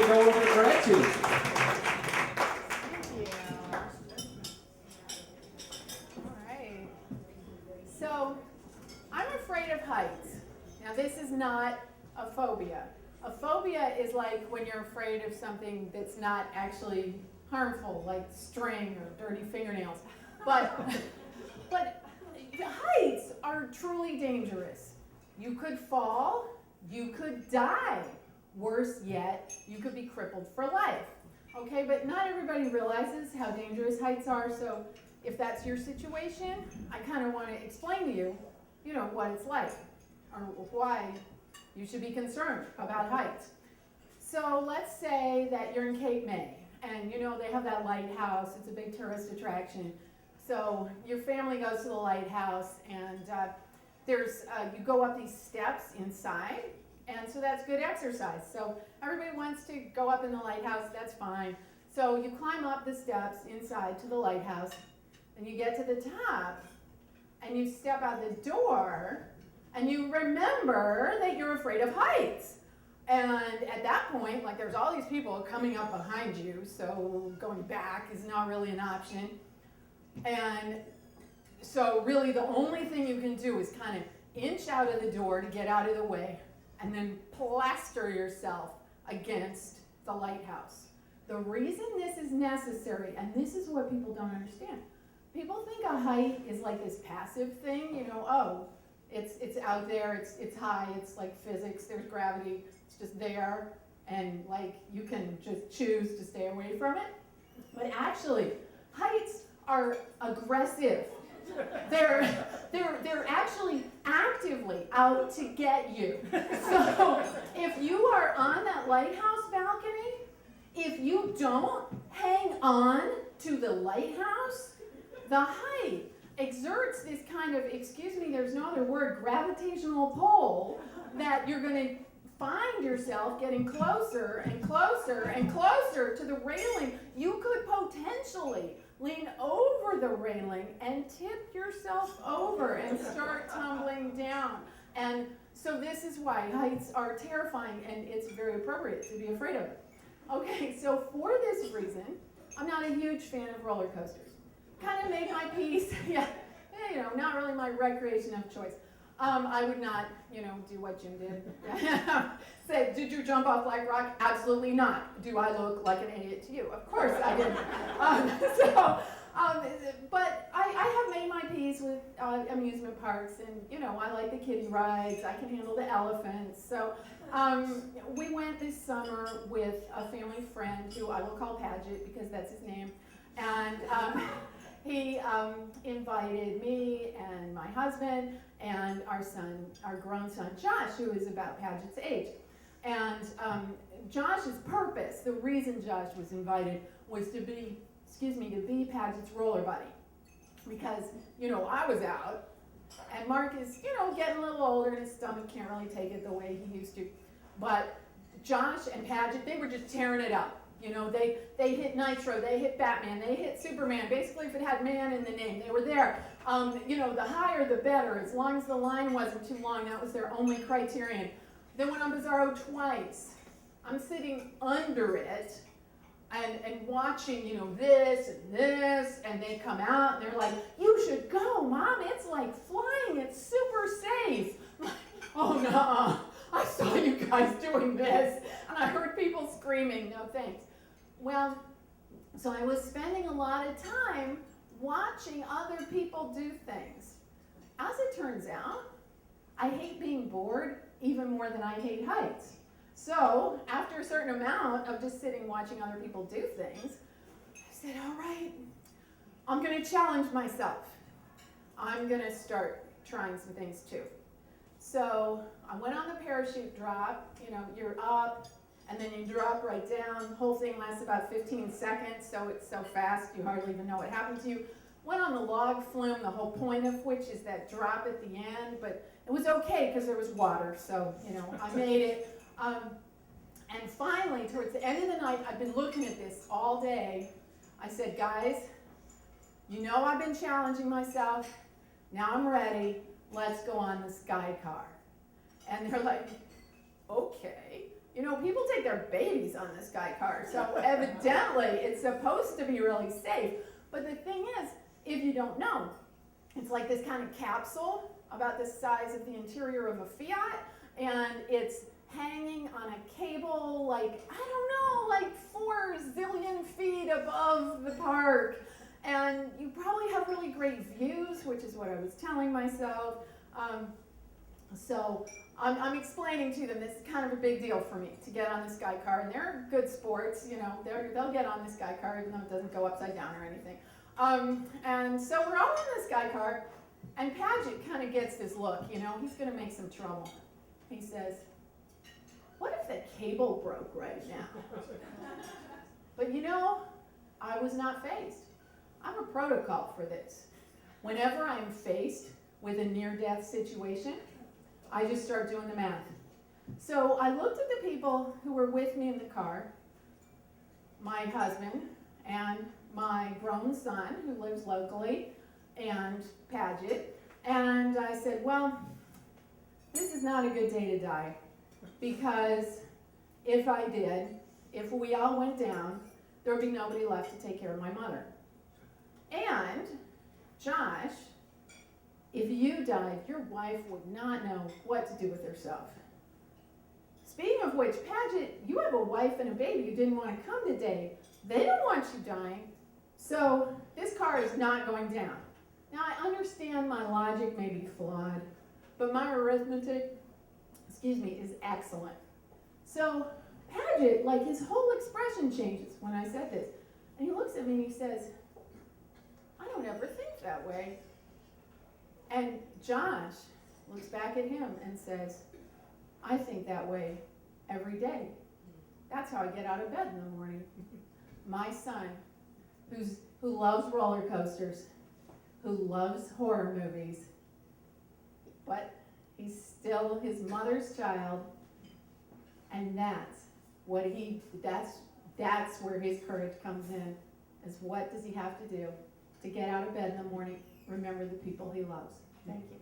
it over to Gretchen. Thank you. All right. So, I'm afraid of heights. Now, this is not a phobia. A phobia is like when you're afraid of something that's not actually harmful, like string or dirty fingernails. But heights are truly dangerous. You could fall, you could die. Worse yet, you could be crippled for life. Okay, but not everybody realizes how dangerous heights are, so if that's your situation, I kind of want to explain to you, what it's like, or why you should be concerned about heights. So let's say that you're in Cape May, and they have that lighthouse. It's a big tourist attraction. So your family goes to the lighthouse, and you go up these steps inside, and so that's good exercise. So everybody wants to go up in the lighthouse, that's fine. So you climb up the steps inside to the lighthouse, and you get to the top, and you step out the door, and you remember that you're afraid of heights. And at that point, there's all these people coming up behind you, so going back is not really an option. And so really the only thing you can do is kind of inch out of the door to get out of the way, and then plaster yourself against the lighthouse. The reason this is necessary, and this is what people don't understand, people think a height is like this passive thing, it's out there, it's high, it's like physics, there's gravity, it's just there, and you can just choose to stay away from it. But actually, heights are aggressive. They're actually actively out to get you. So if you are on that lighthouse balcony, if you don't hang on to the lighthouse, the height exerts this kind of, excuse me, there's no other word, gravitational pull, that you're going to find yourself getting closer and closer and closer to the railing. You could potentially lean over the railing and tip yourself over and start tumbling down. And so this is why heights are terrifying, and it's very appropriate to be afraid of it. Okay, so for this reason, I'm not a huge fan of roller coasters. Kind of made my peace, not really my recreation of choice. I would not, do what Jim did. Say, did you jump off Black Rock? Absolutely not. Do I look like an idiot to you? Of course I didn't. But I have made my peace with amusement parks, and, I like the kiddie rides. I can handle the elephants. So we went this summer with a family friend who I will call Paget because that's his name. And he invited me and my husband and our grown son, Josh, who is about Paget's age. And Josh's purpose, the reason Josh was invited, was to be Paget's roller buddy. Because, I was out, and Mark is, getting a little older, and his stomach can't really take it the way he used to. But Josh and Paget, they were just tearing it up. They hit Nitro, they hit Batman, they hit Superman. Basically, if it had man in the name, they were there. The higher the better. As long as the line wasn't too long, that was their only criterion. They went on Bizarro twice. I'm sitting under it and watching, this and this, and they come out and they're like, "You should go, Mom. It's like flying. It's super safe." I'm like, "Oh no, I saw you guys doing this, and I heard people screaming. No thanks." Well, so I was spending a lot of time watching other people do things. As it turns out, I hate being bored even more than I hate heights. So after a certain amount of just sitting watching other people do things, I said, all right, I'm going to challenge myself. I'm going to start trying some things too. So I went on the parachute drop. You're up, and then you drop right down. The whole thing lasts about 15 seconds, so it's so fast you hardly even know what happened to you. Went on the log flume, the whole point of which is that drop at the end, but it was okay because there was water, so I made it. And finally, towards the end of the night, I've been looking at this all day. I said, guys, I've been challenging myself. Now I'm ready. Let's go on the sky car. And they're like, okay. people take their babies on this guy car, so evidently it's supposed to be really safe. But the thing is, if you don't know, it's like this kind of capsule about the size of the interior of a Fiat, and it's hanging on a cable like, I don't know, like 4 zillion feet above the park. And you probably have really great views, which is what I was telling myself. So I'm explaining to them this is kind of a big deal for me to get on this guy car, and they're good sports, you know, they'll get on this guy car even though it doesn't go upside down or anything. And so we're all in this guy car, and Paget kind of gets this look, you know, he's going to make some trouble. He says, what if the cable broke right now? But you know, I was not fazed. I have a protocol for this. Whenever I'm faced with a near-death situation, I just start doing the math. So I looked at the people who were with me in the car, my husband and my grown son who lives locally, and Paget, and I said, well, this is not a good day to die, because if I did, if we all went down, there would be nobody left to take care of my mother. And, Josh, if you died, your wife would not know what to do with herself. Speaking of which, Paget, you have a wife and a baby who didn't want to come today. They don't want you dying. So this car is not going down. Now, I understand my logic may be flawed, but my arithmetic, is excellent. So Paget, like his whole expression changes when I said this. And he looks at me and he says, I don't ever think that way. And Josh looks back at him and says, I think that way every day. That's how I get out of bed in the morning. My son, who loves roller coasters, who loves horror movies, but he's still his mother's child, and that's where his courage comes in, is what does he have to do to get out of bed in the morning, remember the people he loves. Thank you.